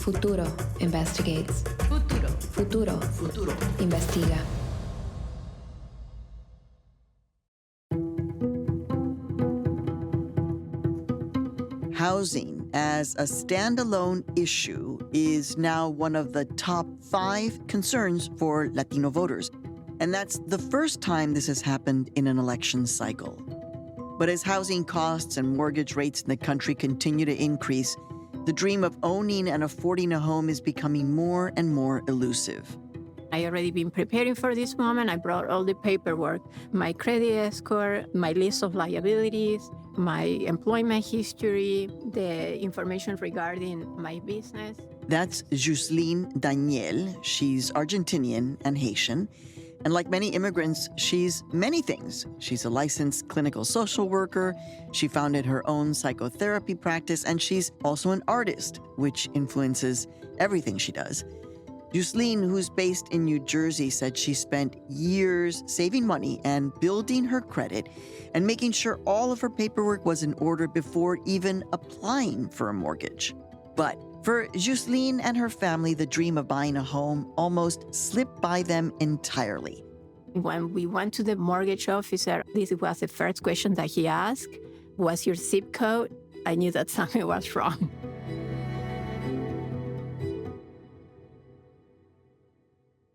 Futuro investigates. Futuro investiga. Housing as a standalone issue is now one of the top 5 concerns for Latino voters. And that's the first time this has happened in an election cycle. But as housing costs and mortgage rates in the country continue to increase, the dream of owning and affording a home is becoming more and more elusive. I already been preparing for this moment. I brought all the paperwork, my credit score, my list of liabilities, my employment history, the information regarding my business. That's Jusleine Daniel. She's Argentinian and Haitian. And like many immigrants, she's many things. She's a licensed clinical social worker. She founded her own psychotherapy practice, and she's also an artist, which influences everything she does. Jusleine, who's based in New Jersey, said she spent years saving money and building her credit and making sure all of her paperwork was in order before even applying for a mortgage. But for Jusleine and her family, the dream of buying a home almost slipped by them entirely. When we went to the mortgage officer, this was the first question that he asked. What's your zip code? I knew that something was wrong.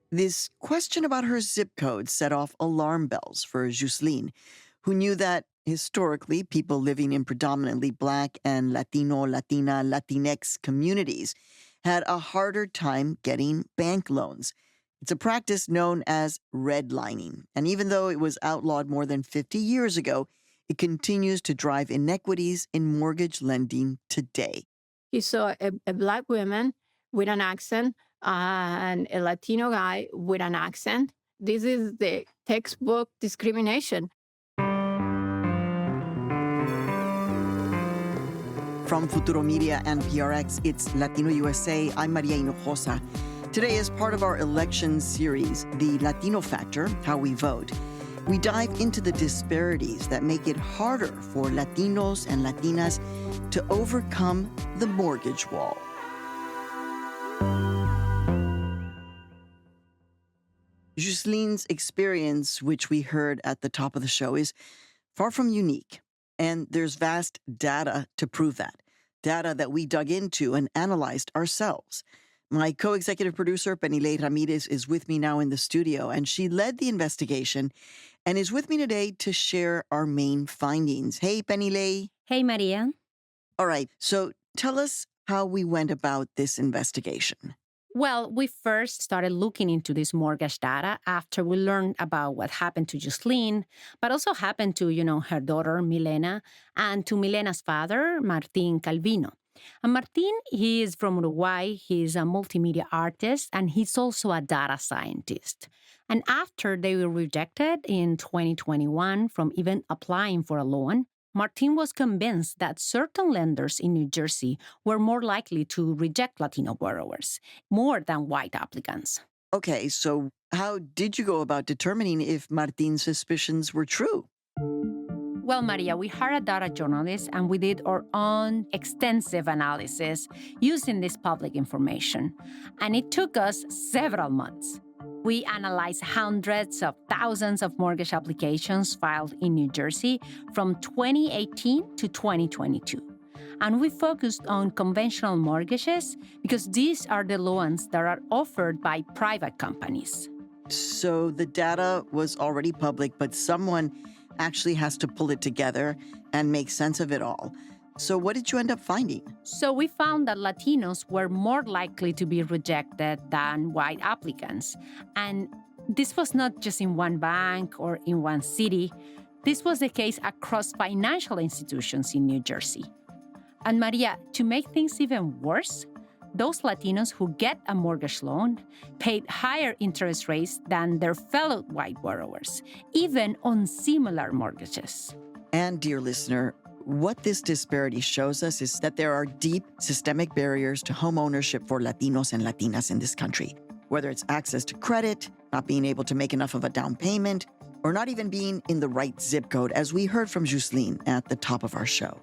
This question about her zip code set off alarm bells for Jusleine, who knew that historically people living in predominantly Black and Latino, Latina, Latinx communities had a harder time getting bank loans. It's a practice known as redlining, and even though it was outlawed more than 50 years ago, it continues to drive inequities in mortgage lending today. He saw a Black woman with an accent and a Latino guy with an accent. This is the textbook discrimination. From Futuro Media and PRX, it's Latino USA. I'm Maria Hinojosa. Today, as part of our election series, The Latino Factor, How We Vote, we dive into the disparities that make it harder for Latinos and Latinas to overcome the mortgage wall. Jusleine's experience, which we heard at the top of the show, is far from unique. And there's vast data to prove that. Data that we dug into and analyzed ourselves. My co-executive producer, Penile Ramirez, is with me now in the studio, and she led the investigation and is with me today to share our main findings. Hey, Penile. Hey, Maria. All right, so tell us how we went about this investigation. Well, we first started looking into this mortgage data after we learned about what happened to Jusleine, but also happened to, her daughter, Milena, and to Milena's father, Martin Calvino. And Martin, he is from Uruguay. He's a multimedia artist, and he's also a data scientist. And after they were rejected in 2021 from even applying for a loan, Martin was convinced that certain lenders in New Jersey were more likely to reject Latino borrowers, more than white applicants. Okay, so how did you go about determining if Martin's suspicions were true? Well, Maria, we hired a data journalist and we did our own extensive analysis using this public information. And it took us several months. We analyzed hundreds of thousands of mortgage applications filed in New Jersey from 2018 to 2022. And we focused on conventional mortgages because these are the loans that are offered by private companies. So the data was already public, but someone actually has to pull it together and make sense of it all. So what did you end up finding? So we found that Latinos were more likely to be rejected than white applicants. And this was not just in one bank or in one city. This was the case across financial institutions in New Jersey. And Maria, to make things even worse, those Latinos who get a mortgage loan paid higher interest rates than their fellow white borrowers, even on similar mortgages. And, dear listener, what this disparity shows us is that there are deep systemic barriers to home ownership for Latinos and Latinas in this country, whether it's access to credit, not being able to make enough of a down payment, or not even being in the right zip code, as we heard from Jusleine at the top of our show.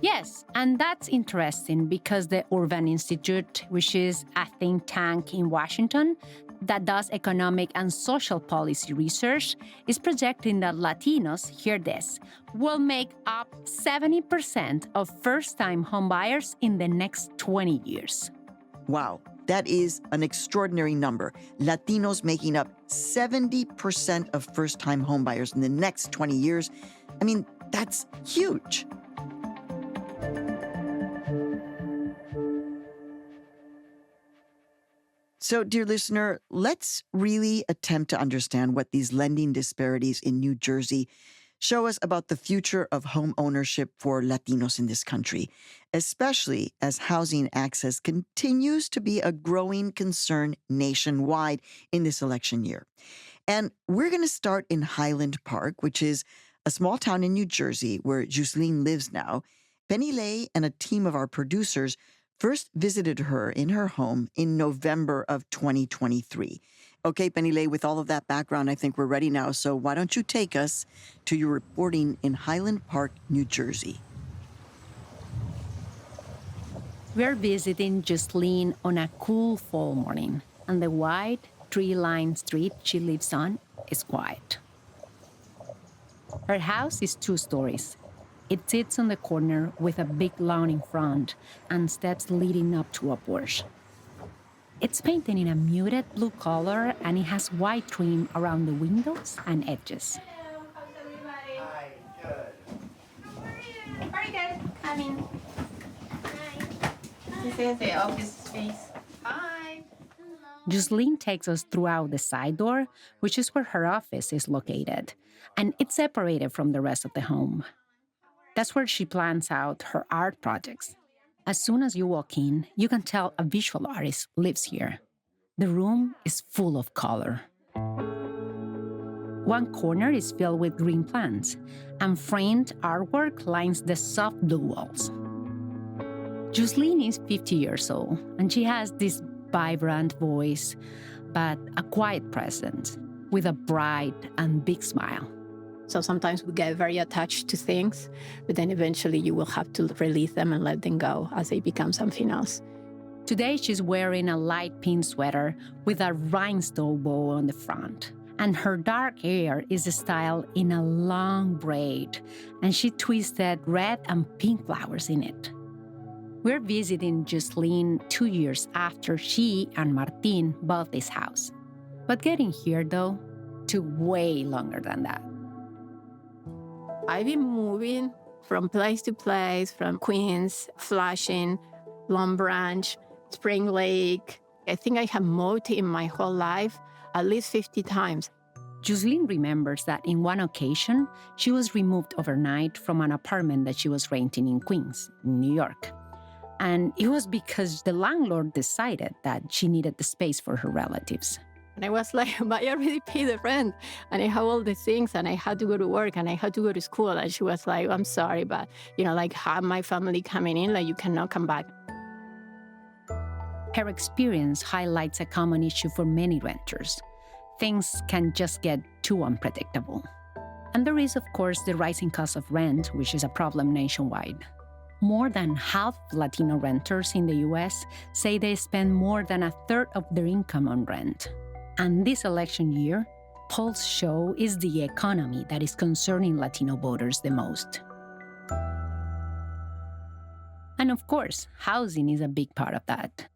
Yes, and that's interesting because the Urban Institute, which is a think tank in Washington that does economic and social policy research, is projecting that Latinos, hear this, will make up 70% of first-time homebuyers in the next 20 years. Wow, that is an extraordinary number. Latinos making up 70% of first-time homebuyers in the next 20 years. I mean, that's huge. So, dear listener, let's really attempt to understand what these lending disparities in New Jersey show us about the future of home ownership for Latinos in this country, especially as housing access continues to be a growing concern nationwide in this election year. And we're going to start in Highland Park, which is a small town in New Jersey where Jusleine lives now. Penny Lay and a team of our producers first visited her in her home in November of 2023. Okay, Penny Lay, with all of that background, I think we're ready now. So why don't you take us to your reporting in Highland Park, New Jersey? We're visiting Jusleine on a cool fall morning, and the wide, tree-lined street she lives on is quiet. Her house is 2 stories. It sits on the corner with a big lawn in front and steps leading up to a porch. It's painted in a muted blue color, and it has white trim around the windows and edges. Hello, how's everybody? Hi, good. Very good. Come in. Hi. This is the office space. Hi. Jusleine takes us throughout the side door, which is where her office is located, and it's separated from the rest of the home. That's where she plans out her art projects. As soon as you walk in, you can tell a visual artist lives here. The room is full of color. One corner is filled with green plants, and framed artwork lines the soft blue walls. Jusleine is 50 years old, and she has this vibrant voice, but a quiet presence, with a bright and big smile. So sometimes we get very attached to things, but then eventually you will have to release them and let them go as they become something else. Today, she's wearing a light pink sweater with a rhinestone bow on the front. And her dark hair is styled in a long braid, and she twisted red and pink flowers in it. We're visiting Jusleine 2 years after she and Martin bought this house. But getting here, though, took way longer than that. I've been moving from place to place, from Queens, Flushing, Long Branch, Spring Lake. I think I have moved in my whole life at least 50 times. Jusleine remembers that in one occasion, she was removed overnight from an apartment that she was renting in Queens, New York. And it was because the landlord decided that she needed the space for her relatives. And I was like, but I already paid the rent, and I have all the things, and I had to go to work, and I had to go to school. And she was like, I'm sorry, but, have my family coming in, you cannot come back. Her experience highlights a common issue for many renters. Things can just get too unpredictable. And there is, of course, the rising cost of rent, which is a problem nationwide. More than half Latino renters in the U.S. say they spend more than a third of their income on rent. And this election year, polls show is the economy that is concerning Latino voters the most. And of course, housing is a big part of that.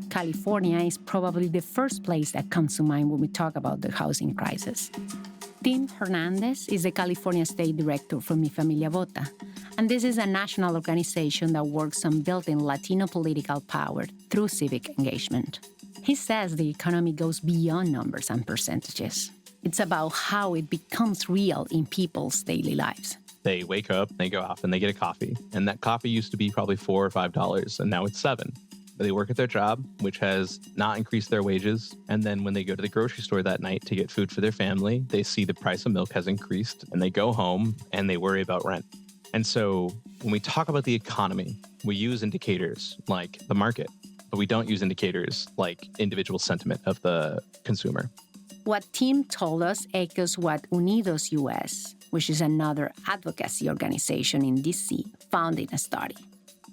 California is probably the first place that comes to mind when we talk about the housing crisis. Tim Hernandez is the California State Director for Mi Familia Vota, and this is a national organization that works on building Latino political power through civic engagement. He says the economy goes beyond numbers and percentages. It's about how it becomes real in people's daily lives. They wake up, they go off, and they get a coffee. And that coffee used to be probably $4 or $5, and now it's $7. They work at their job, which has not increased their wages. And then when they go to the grocery store that night to get food for their family, they see the price of milk has increased, and they go home and they worry about rent. And so when we talk about the economy, we use indicators like the market, but we don't use indicators like individual sentiment of the consumer. What Tim told us echoes what Unidos US, which is another advocacy organization in DC, found in a study.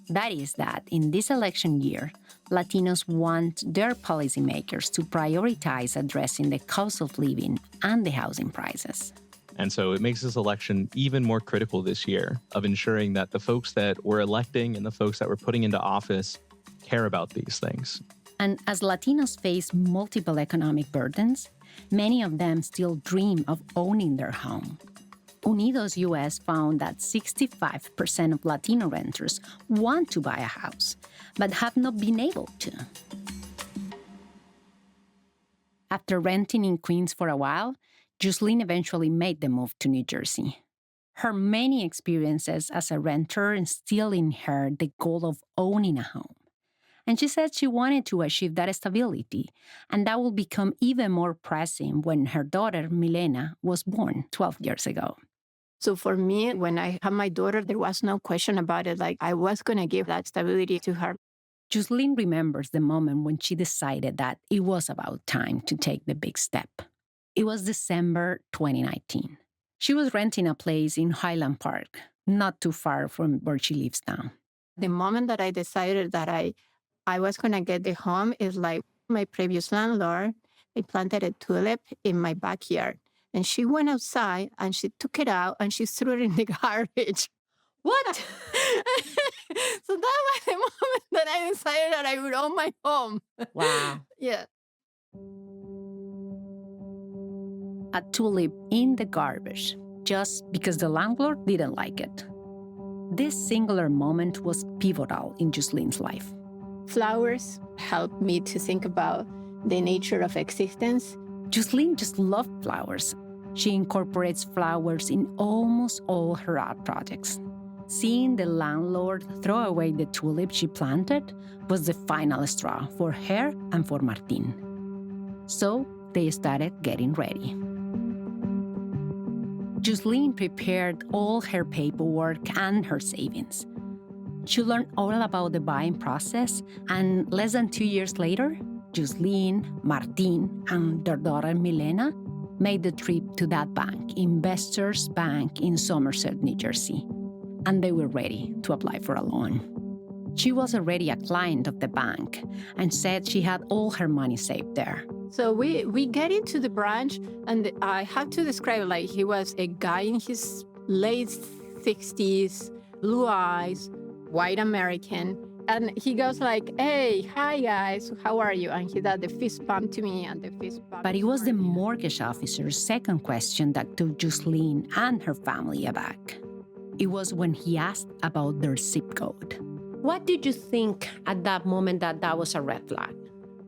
That is that in this election year, Latinos want their policymakers to prioritize addressing the cost of living and the housing prices. And so it makes this election even more critical this year of ensuring that the folks that we're electing and the folks that we're putting into office care about these things. And as Latinos face multiple economic burdens, many of them still dream of owning their home. Unidos US found that 65% of Latino renters want to buy a house, but have not been able to. After renting in Queens for a while, Jusleine eventually made the move to New Jersey. Her many experiences as a renter instilled in her the goal of owning a home. And she said she wanted to achieve that stability, and that will become even more pressing when her daughter, Milena, was born 12 years ago. So for me, when I had my daughter, there was no question about it. Like, I was going to give that stability to her. Jusleine remembers the moment when she decided that it was about time to take the big step. It was December 2019. She was renting a place in Highland Park, not too far from where she lives now. The moment that I decided that I was going to get the home is like my previous landlord, they planted a tulip in my backyard. And she went outside and she took it out and she threw it in the garbage. What? So that was the moment that I decided that I would own my home. Wow. Yeah. A tulip in the garbage, just because the landlord didn't like it. This singular moment was pivotal in Jusleine's life. Flowers helped me to think about the nature of existence. Jusleine just loved flowers. She incorporates flowers in almost all her art projects. Seeing the landlord throw away the tulip she planted was the final straw for her and for Martin. So they started getting ready. Jusleine prepared all her paperwork and her savings. She learned all about the buying process, and less than 2 years later, Jusleine, Martin, and their daughter Milena made the trip to that bank, Investors Bank in Somerset, New Jersey, and they were ready to apply for a loan. She was already a client of the bank and said she had all her money saved there. So we get into the branch, and I have to describe, like, he was a guy in his late 60s, blue eyes, white American. And he goes like, "Hey, hi guys, how are you?" And he did the fist bump to me and the fist bump. But it was the mortgage officer's second question that took Jusleine and her family aback. It was when he asked about their zip code. What did you think at that moment that was a red flag?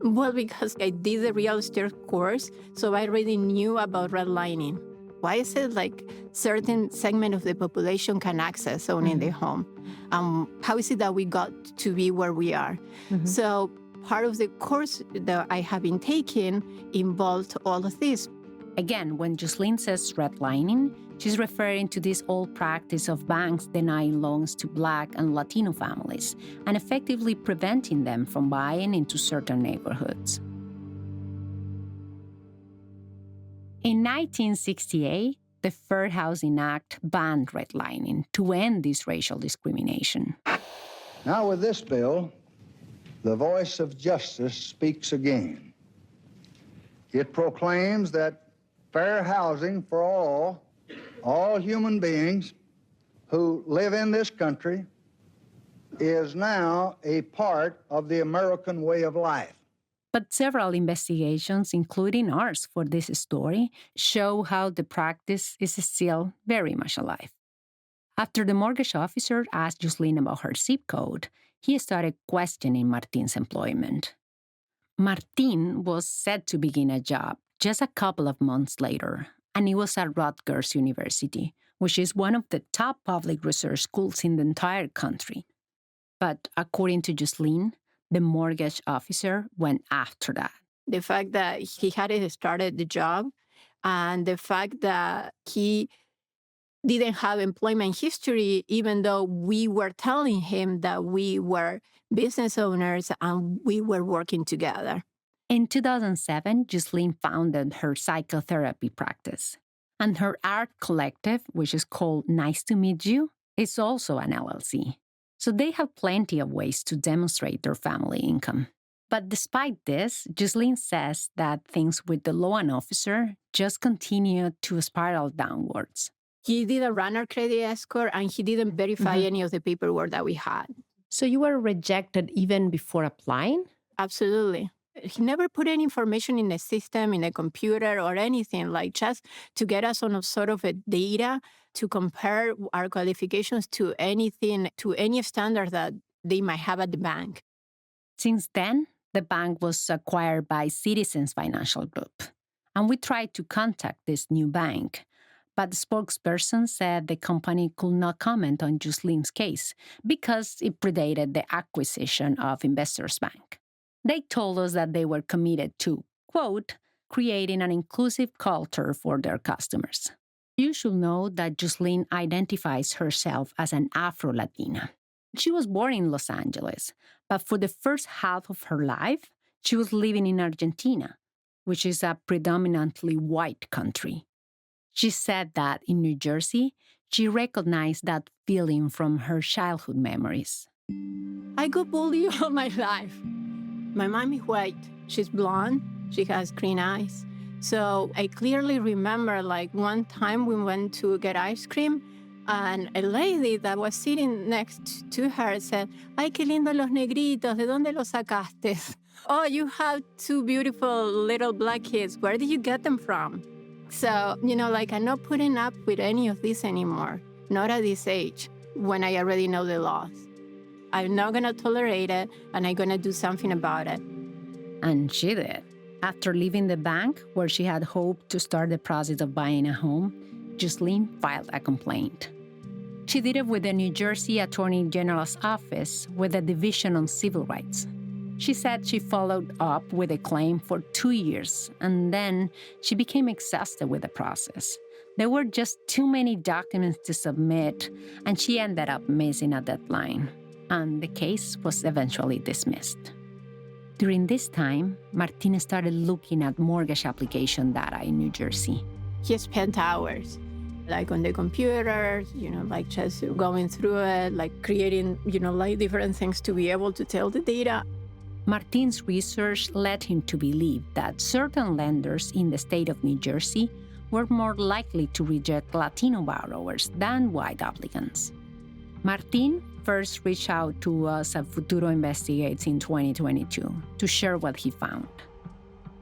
Well, because I did the real estate course, so I already knew about redlining. Why is it like certain segment of the population can access owning their home? How is it that we got to be where we are? Mm-hmm. So part of the course that I have been taking involved all of this. Again, when Jusleine says redlining, she's referring to this old practice of banks denying loans to Black and Latino families and effectively preventing them from buying into certain neighborhoods. In 1968, the Fair Housing Act banned redlining to end this racial discrimination. Now with this bill, the voice of justice speaks again. It proclaims that fair housing for all human beings who live in this country is now a part of the American way of life. But several investigations, including ours for this story, show how the practice is still very much alive. After the mortgage officer asked Jusleine about her zip code, he started questioning Martin's employment. Martin was set to begin a job just a couple of months later, and it was at Rutgers University, which is one of the top public research schools in the entire country. But according to Jusleine, the mortgage officer went after that. The fact that he hadn't started the job and the fact that he didn't have employment history, even though we were telling him that we were business owners and we were working together. In 2007, Jusleine founded her psychotherapy practice. And her art collective, which is called Nice to Meet You, is also an LLC. So they have plenty of ways to demonstrate their family income. But despite this, Jusleine says that things with the loan officer just continue to spiral downwards. He didn't run our credit score, and he didn't verify any of the paperwork that we had. So you were rejected even before applying? Absolutely. He never put any information in the system, in the computer, or anything, like just to get us on a sort of a data to compare our qualifications to anything, to any standard that they might have at the bank. Since then, the bank was acquired by Citizens Financial Group, and we tried to contact this new bank. But the spokesperson said the company could not comment on Jusleine's case because it predated the acquisition of Investors Bank. They told us that they were committed to, quote, creating an inclusive culture for their customers. You should know that Jusleine identifies herself as an Afro-Latina. She was born in Los Angeles, but for the first half of her life, she was living in Argentina, which is a predominantly white country. She said that in New Jersey, she recognized that feeling from her childhood memories. I got bullied all my life. My mom is white. She's blonde. She has green eyes. So I clearly remember, like, one time we went to get ice cream, and a lady that was sitting next to her said, "Ay, qué lindo los negritos. ¿De dónde los sacaste?" "Oh, you have two beautiful little black kids. Where did you get them from?" So, like, I'm not putting up with any of this anymore, not at this age, when I already know the laws. I'm not going to tolerate it, and I'm going to do something about it. And she did. After leaving the bank, where she had hoped to start the process of buying a home, Jusleine filed a complaint. She did it with the New Jersey Attorney General's office with the Division on Civil Rights. She said she followed up with a claim for 2 years, and then she became exhausted with the process. There were just too many documents to submit, and she ended up missing a deadline, and the case was eventually dismissed. During this time, Martin started looking at mortgage application data in New Jersey. He spent hours, like, on the computer, like, just going through it, like, creating, like, different things to be able to tell the data. Martin's research led him to believe that certain lenders in the state of New Jersey were more likely to reject Latino borrowers than white applicants. Martin first reached out to us at Futuro Investigates in 2022 to share what he found.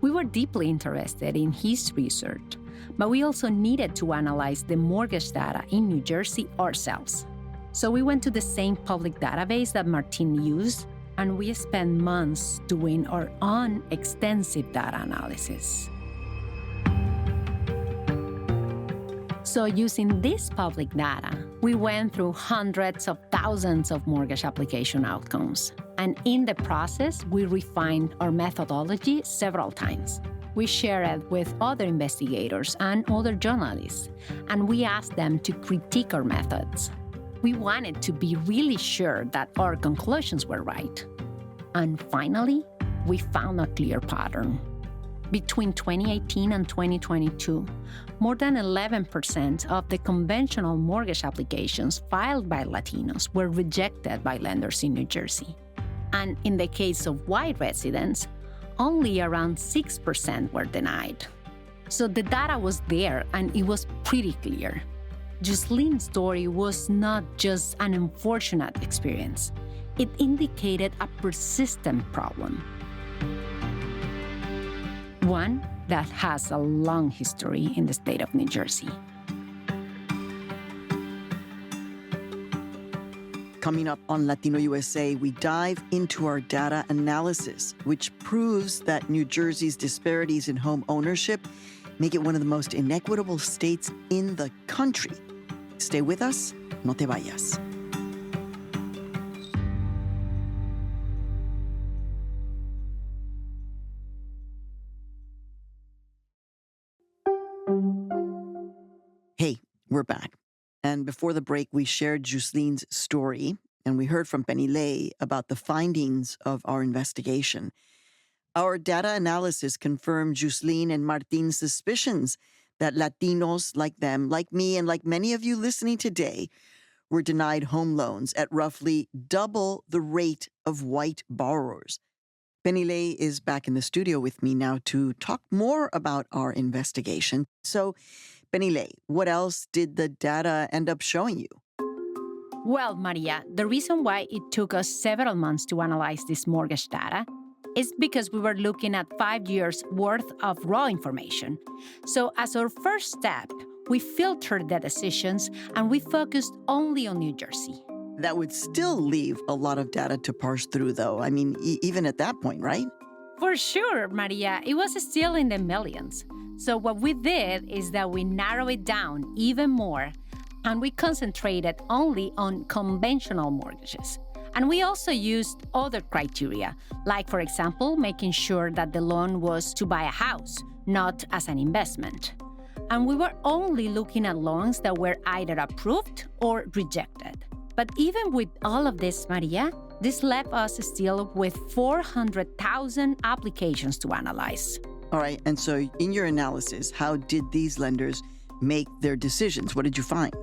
We were deeply interested in his research, but we also needed to analyze the mortgage data in New Jersey ourselves. So we went to the same public database that Martin used, and we spent months doing our own extensive data analysis. So using this public data, we went through hundreds of thousands of mortgage application outcomes. And in the process, we refined our methodology several times. We shared it with other investigators and other journalists, and we asked them to critique our methods. We wanted to be really sure that our conclusions were right. And finally, we found a clear pattern. Between 2018 and 2022, more than 11% of the conventional mortgage applications filed by Latinos were rejected by lenders in New Jersey. And in the case of white residents, only around 6% were denied. So the data was there, and it was pretty clear. Jusleine's story was not just an unfortunate experience. It indicated a persistent problem. One that has a long history in the state of New Jersey. Coming up on Latino USA, we dive into our data analysis, which proves that New Jersey's disparities in home ownership make it one of the most inequitable states in the country. Stay with us, no te vayas. Hey, we're back. And before the break, we shared Jusleine's story, and we heard from Penny Lay about the findings of our investigation. Our data analysis confirmed Jusleine and Martin's suspicions that Latinos like them, like me, and like many of you listening today, were denied home loans at roughly double the rate of white borrowers. Penile is back in the studio with me now to talk more about our investigation. So, Penile, what else did the data end up showing you? Well, Maria, the reason why it took us several months to analyze this mortgage data is because we were looking at 5 years' worth of raw information. So as our first step, we filtered the decisions and we focused only on New Jersey. That would still leave a lot of data to parse through, though. I mean, even at that point, right? For sure, Maria, it was still in the millions. So what we did is that we narrowed it down even more, and we concentrated only on conventional mortgages. And we also used other criteria, like, for example, making sure that the loan was to buy a house, not as an investment. And we were only looking at loans that were either approved or rejected. But even with all of this, Maria, this left us still with 400,000 applications to analyze. All right, and so in your analysis, how did these lenders make their decisions? What did you find?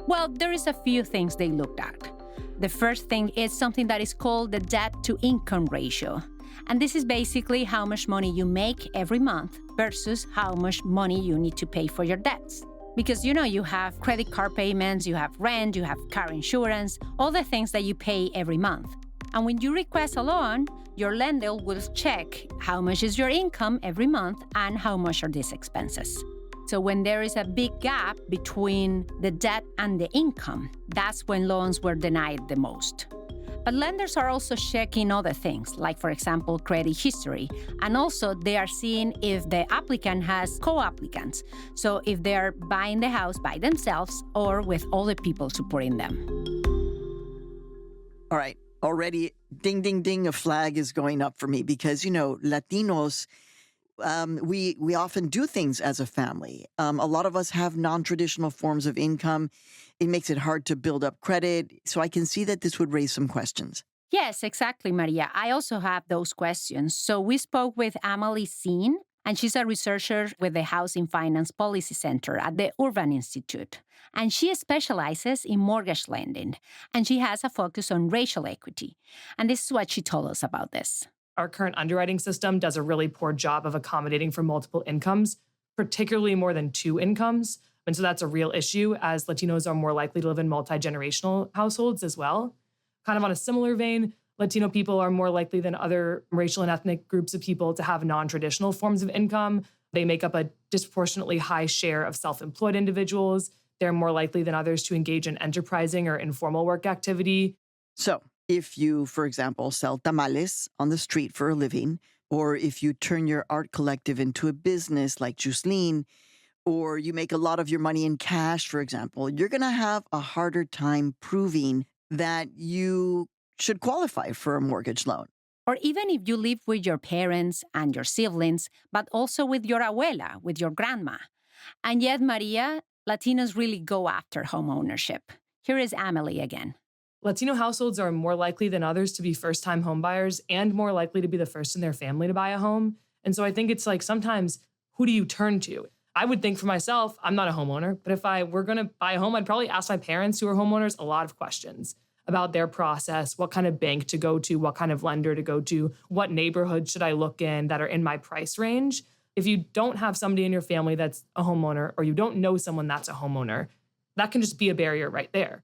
Well, there is a few things they looked at. The first thing is something that is called the debt-to-income ratio. And this is basically how much money you make every month versus how much money you need to pay for your debts. Because, you have credit card payments, you have rent, you have car insurance, all the things that you pay every month. And when you request a loan, your lender will check how much is your income every month and how much are these expenses. So when there is a big gap between the debt and the income, that's when loans were denied the most. But lenders are also checking other things, like, for example, credit history. And also, they are seeing if the applicant has co-applicants. So if they're buying the house by themselves or with other people supporting them. All right, already, ding, ding, ding, a flag is going up for me because, Latinos, we often do things as a family. A lot of us have non-traditional forms of income. It makes it hard to build up credit. So I can see that this would raise some questions. Yes, exactly, Maria. I also have those questions. So we spoke with Amelie Seen, and she's a researcher with the Housing Finance Policy Center at the Urban Institute. And she specializes in mortgage lending, and she has a focus on racial equity. And this is what she told us about this. Our current underwriting system does a really poor job of accommodating for multiple incomes, particularly more than 2 incomes. And so that's a real issue, as Latinos are more likely to live in multi-generational households as well. Kind of on a similar vein, Latino people are more likely than other racial and ethnic groups of people to have non-traditional forms of income. They make up a disproportionately high share of self-employed individuals. They're more likely than others to engage in enterprising or informal work activity. So if you, for example, sell tamales on the street for a living, or if you turn your art collective into a business like Jusleine, or you make a lot of your money in cash, for example, you're going to have a harder time proving that you should qualify for a mortgage loan. Or even if you live with your parents and your siblings, but also with your abuela, with your grandma. And yet, Maria, Latinos really go after home ownership. Here is Amelie again. Latino households are more likely than others to be first-time homebuyers and more likely to be the first in their family to buy a home. And so I think it's like sometimes, who do you turn to? I would think for myself, I'm not a homeowner, but if I were going to buy a home, I'd probably ask my parents who are homeowners a lot of questions about their process, what kind of bank to go to, what kind of lender to go to, what neighborhood should I look in that are in my price range. If you don't have somebody in your family that's a homeowner, or you don't know someone that's a homeowner, that can just be a barrier right there.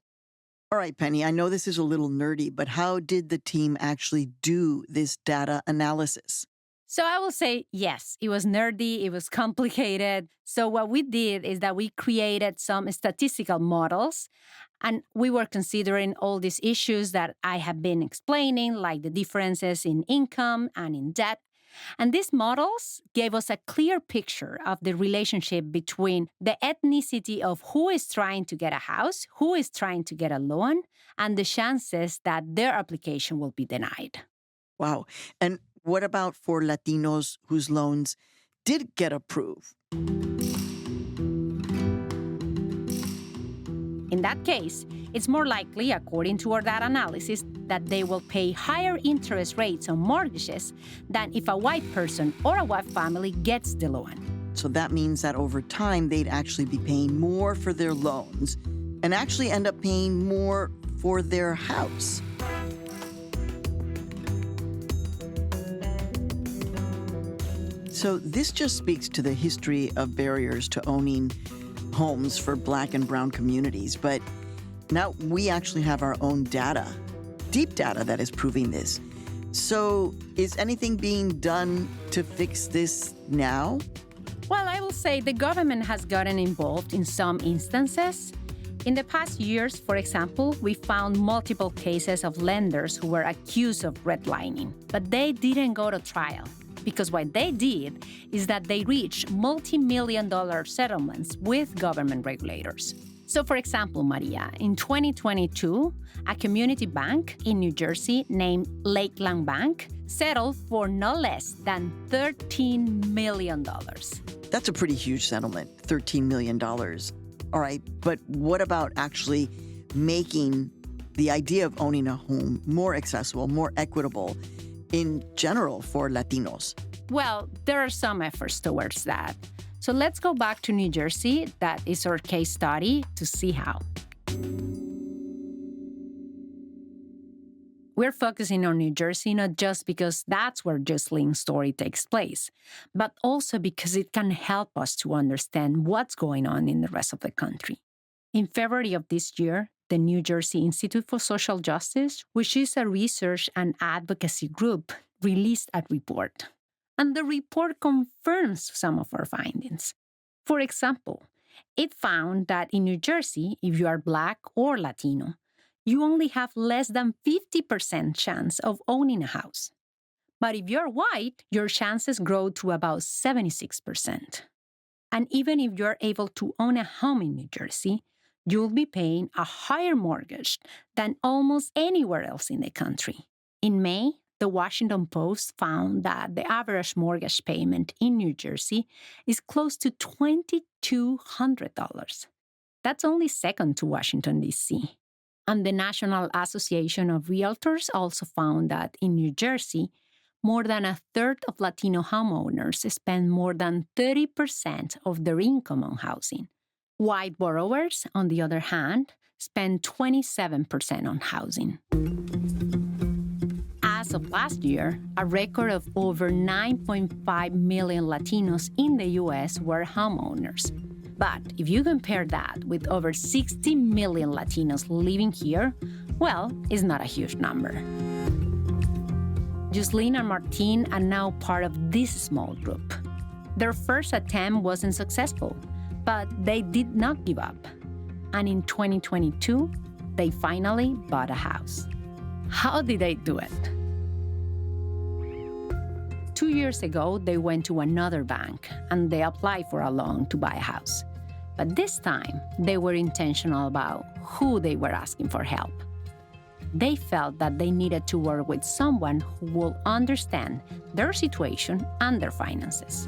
All right, Penny, I know this is a little nerdy, but how did the team actually do this data analysis? So I will say, yes, it was nerdy, it was complicated. So what we did is that we created some statistical models, and we were considering all these issues that I have been explaining, like the differences in income and in debt. And these models gave us a clear picture of the relationship between the ethnicity of who is trying to get a house, who is trying to get a loan, and the chances that their application will be denied. Wow. And what about for Latinos whose loans did get approved? In that case, it's more likely, according to our data analysis, that they will pay higher interest rates on mortgages than if a white person or a white family gets the loan. So that means that over time, they'd actually be paying more for their loans and actually end up paying more for their house. So this just speaks to the history of barriers to owning homes for Black and brown communities. But now we actually have our own data, deep data that is proving this. So is anything being done to fix this now? Well, I will say the government has gotten involved in some instances. In the past years, for example, we found multiple cases of lenders who were accused of redlining, but they didn't go to trial. Because what they did is that they reached multi-million-dollar settlements with government regulators. So, for example, Maria, in 2022, a community bank in New Jersey named Lakeland Bank settled for no less than $13 million. That's a pretty huge settlement, $13 million. All right, but what about actually making the idea of owning a home more accessible, more equitable in general for Latinos? Well, there are some efforts towards that. So let's go back to New Jersey. That is our case study to see how. We're focusing on New Jersey not just because that's where Jusleine's story takes place, but also because it can help us to understand what's going on in the rest of the country. In February of this year, the New Jersey Institute for Social Justice, which is a research and advocacy group, released a report. And the report confirms some of our findings. For example, it found that in New Jersey, if you are Black or Latino, you only have less than 50% chance of owning a house. But if you're white, your chances grow to about 76%. And even if you're able to own a home in New Jersey, you'll be paying a higher mortgage than almost anywhere else in the country. In May, the Washington Post found that the average mortgage payment in New Jersey is close to $2,200. That's only second to Washington, D.C. And the National Association of Realtors also found that in New Jersey, more than a third of Latino homeowners spend more than 30% of their income on housing. White borrowers, on the other hand, spend 27% on housing. As of last year, a record of over 9.5 million Latinos in the U.S. were homeowners. But if you compare that with over 60 million Latinos living here, well, it's not a huge number. Jusleine and Martin are now part of this small group. Their first attempt wasn't successful, but they did not give up. And in 2022, they finally bought a house. How did they do it? 2 years ago, they went to another bank and they applied for a loan to buy a house. But this time, they were intentional about who they were asking for help. They felt that they needed to work with someone who will understand their situation and their finances.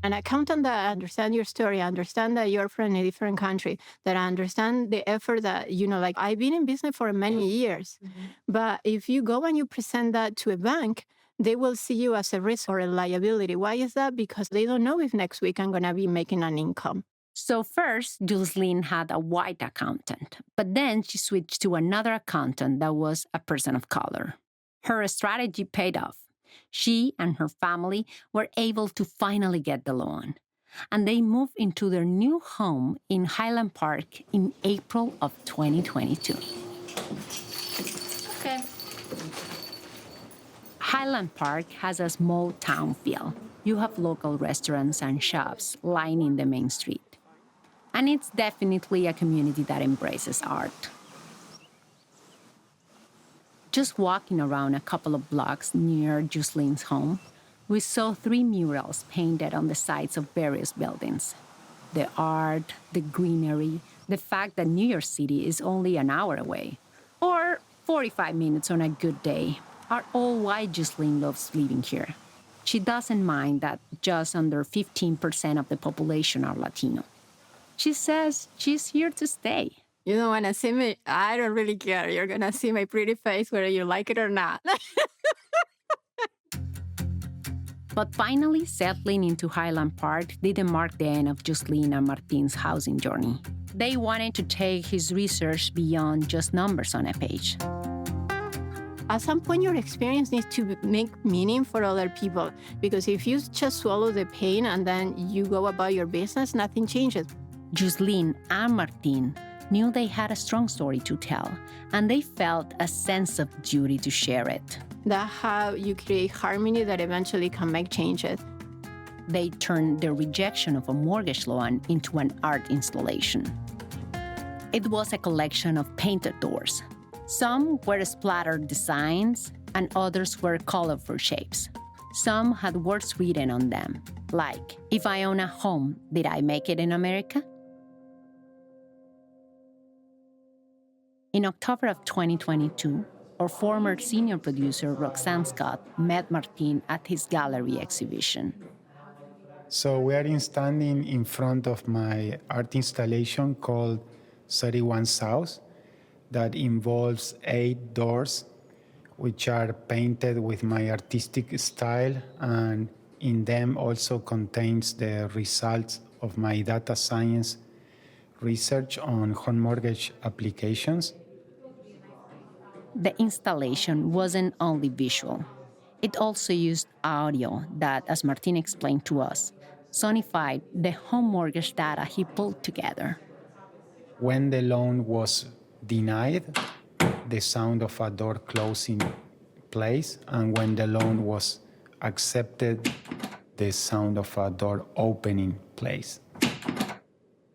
An accountant that understands your story, understand that you're from a different country, that understand the effort that, like I've been in business for many years. But if you go and you present that to a bank, they will see you as a risk or a liability. Why is that? Because they don't know if next week I'm going to be making an income. So first, Jusleine had a white accountant, but then she switched to another accountant that was a person of color. Her strategy paid off. She and her family were able to finally get the loan, and they moved into their new home in Highland Park in April of 2022. Okay. Highland Park has a small town feel. You have local restaurants and shops lining the main street. And it's definitely a community that embraces art. Just walking around a couple of blocks near Jusleine's home, we saw 3 murals painted on the sides of various buildings. The art, the greenery, the fact that New York City is only an hour away, or 45 minutes on a good day, are all why Jusleine loves living here. She doesn't mind that just under 15% of the population are Latino. She says she's here to stay. You don't want to see me? I don't really care. You're going to see my pretty face whether you like it or not. But finally, settling into Highland Park didn't mark the end of Jusleine and Martin's housing journey. They wanted to take his research beyond just numbers on a page. At some point, your experience needs to make meaning for other people, because if you just swallow the pain and then you go about your business, nothing changes. Jusleine and Martin knew they had a strong story to tell, and they felt a sense of duty to share it. That's how you create harmony that eventually can make changes. They turned the rejection of a mortgage loan into an art installation. It was a collection of painted doors. Some were splattered designs, and others were colorful shapes. Some had words written on them, like, "If I own a home, did I make it in America?" In October of 2022, our former senior producer, Roxanne Scott, met Martin at his gallery exhibition. So we are standing in front of my art installation called 31 South that involves 8 doors, which are painted with my artistic style, and in them also contains the results of my data science research on home mortgage applications. The installation wasn't only visual. It also used audio that, as Martin explained to us, sonified the home mortgage data he pulled together. When the loan was denied, the sound of a door closing place, and when the loan was accepted, the sound of a door opening place.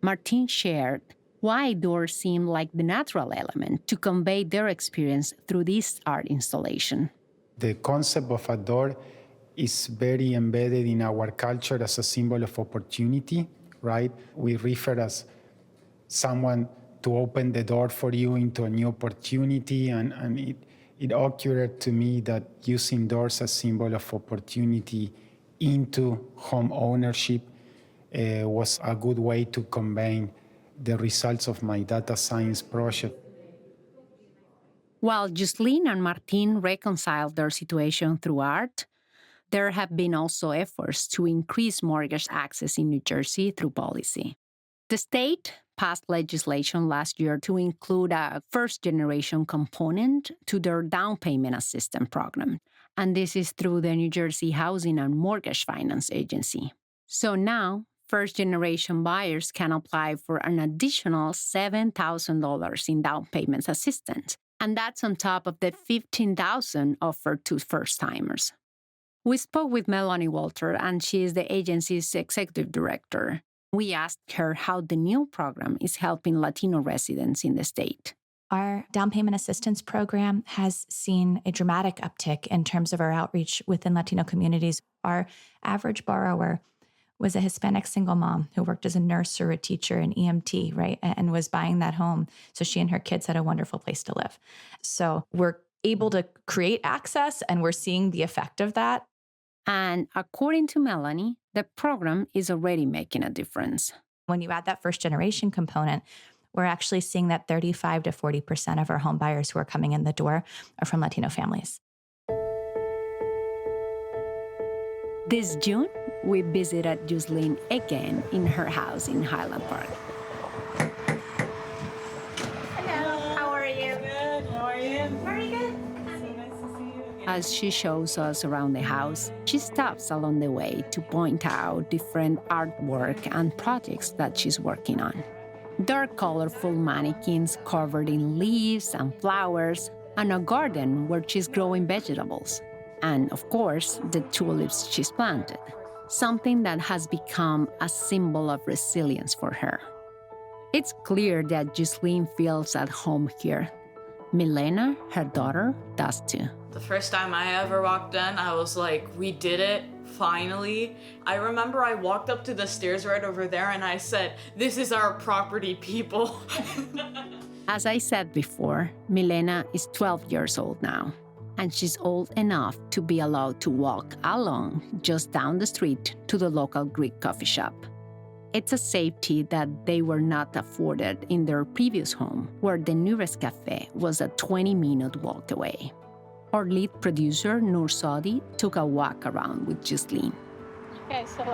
Martin shared why doors seemed like the natural element to convey their experience through this art installation. The concept of a door is very embedded in our culture as a symbol of opportunity, right? We refer as someone to open the door for you into a new opportunity, and it occurred to me that using doors as symbol of opportunity into home ownership was a good way to combine the results of my data science project. While Jusleine and Martin reconciled their situation through art, there have been also efforts to increase mortgage access in New Jersey through policy. The state passed legislation last year to include a first-generation component to their down payment assistance program, and this is through the New Jersey Housing and Mortgage Finance Agency. So now, first-generation buyers can apply for an additional $7,000 in down payments assistance, and that's on top of the $15,000 offered to first-timers. We spoke with Melanie Walter, and she is the agency's executive director. We asked her how the new program is helping Latino residents in the state. Our down payment assistance program has seen a dramatic uptick in terms of our outreach within Latino communities. Our average borrower was a Hispanic single mom who worked as a nurse or a teacher, an EMT, right? And was buying that home so she and her kids had a wonderful place to live. So we're able to create access, and we're seeing the effect of that. And according to Melanie, the program is already making a difference. When you add that first generation component, we're actually seeing that 35 to 40% of our home buyers who are coming in the door are from Latino families. This June, we visited Jusleine again in her house in Highland Park. Hello, how are you? Good, how are you? Very good. So nice to see you again. As she shows us around the house, she stops along the way to point out different artwork and projects that she's working on. There are colorful mannequins covered in leaves and flowers, and a garden where she's growing vegetables. And, of course, the tulips she's planted, something that has become a symbol of resilience for her. It's clear that Jusleine feels at home here. Milena, her daughter, does too. The first time I ever walked in, I was like, we did it, finally. I remember I walked up to the stairs right over there and I said, this is our property, people. As I said before, Milena is 12 years old now, and she's old enough to be allowed to walk alone just down the street to the local Greek coffee shop. It's a safety that they were not afforded in their previous home, where the nearest cafe was a 20-minute walk away. Our lead producer, Noor Sodi, took a walk around with Jusleine. Okay, so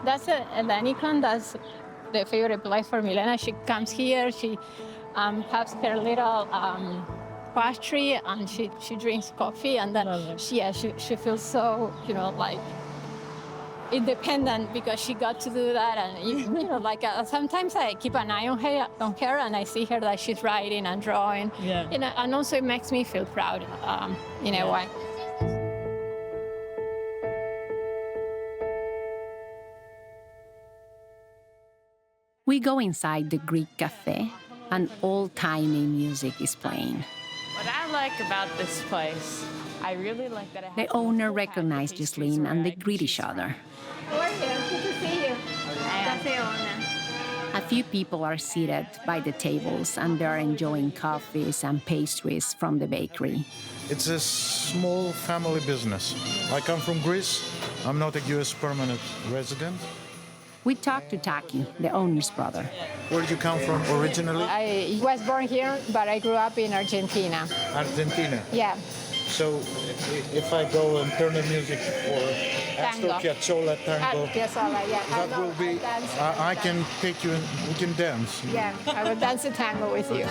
that's a Lenicon. That's the favorite place for Milena. She comes here, she has her little pastry, and she drinks coffee, and then she feels so, like independent because she got to do that. And like sometimes I keep an eye on her, and I see her that she's writing and drawing. Yeah. And also it makes me feel proud in a way. We go inside the Greek cafe, and old-timey music is playing. What I like about this place, I really like that it has... The owner recognized Jusleine, and they greet each other. How are you? Good to see you. That's the owner. A few people are seated by the tables, and they're enjoying coffees and pastries from the bakery. It's a small family business. I come from Greece. I'm not a U.S. permanent resident. We talked to Taki, the owner's brother. Where did you come from originally? I was born here, but I grew up in Argentina. Argentina? Yeah. So if I go and turn the music for Astor Piazzolla tango, Piazzolla, yeah. that will be, I can take you and we can dance. Yeah, I will dance a tango with you.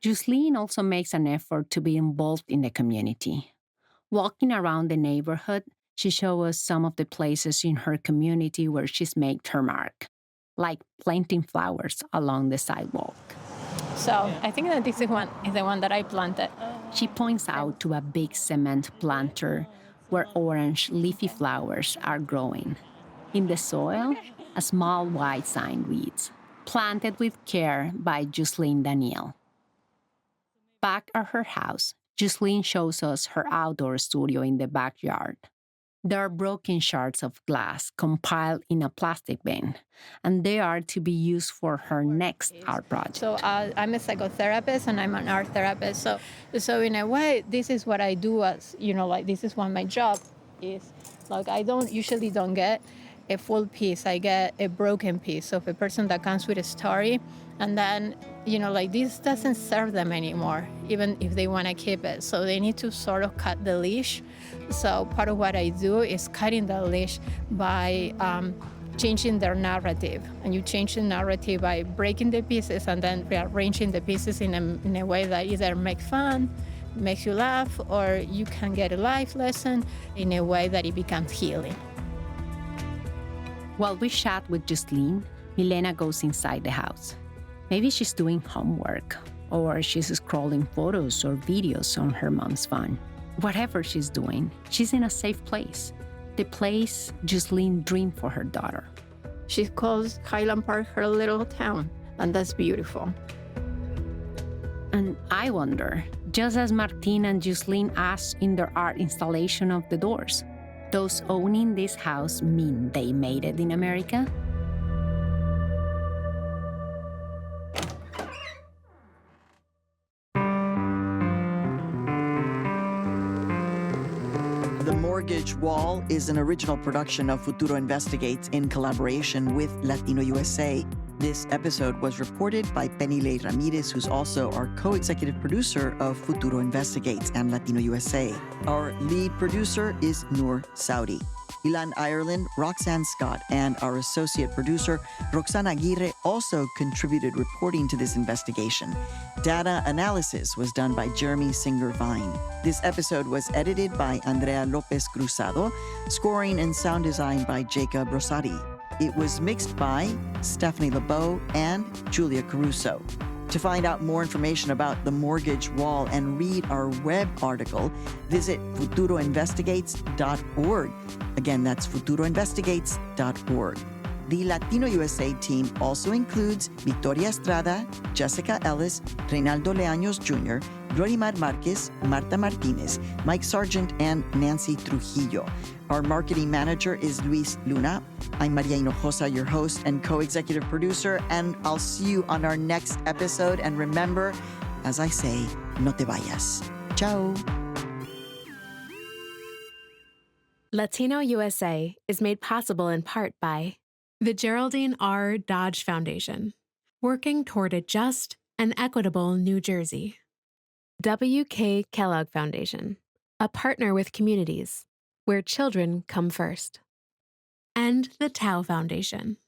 Jusleine also makes an effort to be involved in the community. Walking around the neighborhood, she shows us some of the places in her community where she's made her mark, like planting flowers along the sidewalk. So I think that this is the one that I planted. She points out to a big cement planter where orange leafy flowers are growing. In the soil, a small white sign reads, "Planted with care by Jusleine Daniel." Back at her house, Jusleine shows us her outdoor studio in the backyard. There are broken shards of glass compiled in a plastic bin, and they are to be used for her next art project. So I'm a psychotherapist and I'm an art therapist. So in a way, this is what I do as, like this is what my job is. Like I usually don't get a full piece. I get a broken piece of a person that comes with a story. And then, like this doesn't serve them anymore, even if they want to keep it. So they need to sort of cut the leash. So part of what I do is cutting the leash by changing their narrative. And you change the narrative by breaking the pieces and then rearranging the pieces in a way that either makes fun, makes you laugh, or you can get a life lesson in a way that it becomes healing. While we chat with Jusleine, Milena goes inside the house. Maybe she's doing homework, or she's scrolling photos or videos on her mom's phone. Whatever she's doing, she's in a safe place. The place Jusleine dreamed for her daughter. She calls Highland Park her little town, and that's beautiful. And I wonder, just as Martin and Jusleine asked in their art installation of the doors, does owning this house mean they made it in America? The Mortgage Wall is an original production of Futuro Investigates in collaboration with Latino USA. This episode was reported by Penile Ramirez, who's also our co-executive producer of Futuro Investigates and Latino USA. Our lead producer is Noor Sodi. Ilan Ireland, Roxanne Scott, and our associate producer, Roxana Aguirre, also contributed reporting to this investigation. Data analysis was done by Jeremy Singer-Vine. This episode was edited by Andrea Lopez Cruzado, scoring and sound design by Jacob Rosati. It was mixed by Stephanie LeBeau and Julia Caruso. To find out more information about the Mortgage Wall and read our web article, visit futuroinvestigates.org. Again, that's futuroinvestigates.org. The Latino USA team also includes Victoria Estrada, Jessica Ellis, Reynaldo Leaños Jr., Glorimar Marquez, Marta Martinez, Mike Sargent, and Nancy Trujillo. Our marketing manager is Luis Luna. I'm Maria Hinojosa, your host and co-executive producer, and I'll see you on our next episode. And remember, as I say, no te vayas. Ciao. Latino USA is made possible in part by The Geraldine R. Dodge Foundation, working toward a just and equitable New Jersey. W.K. Kellogg Foundation, a partner with communities where children come first. And the Tao Foundation,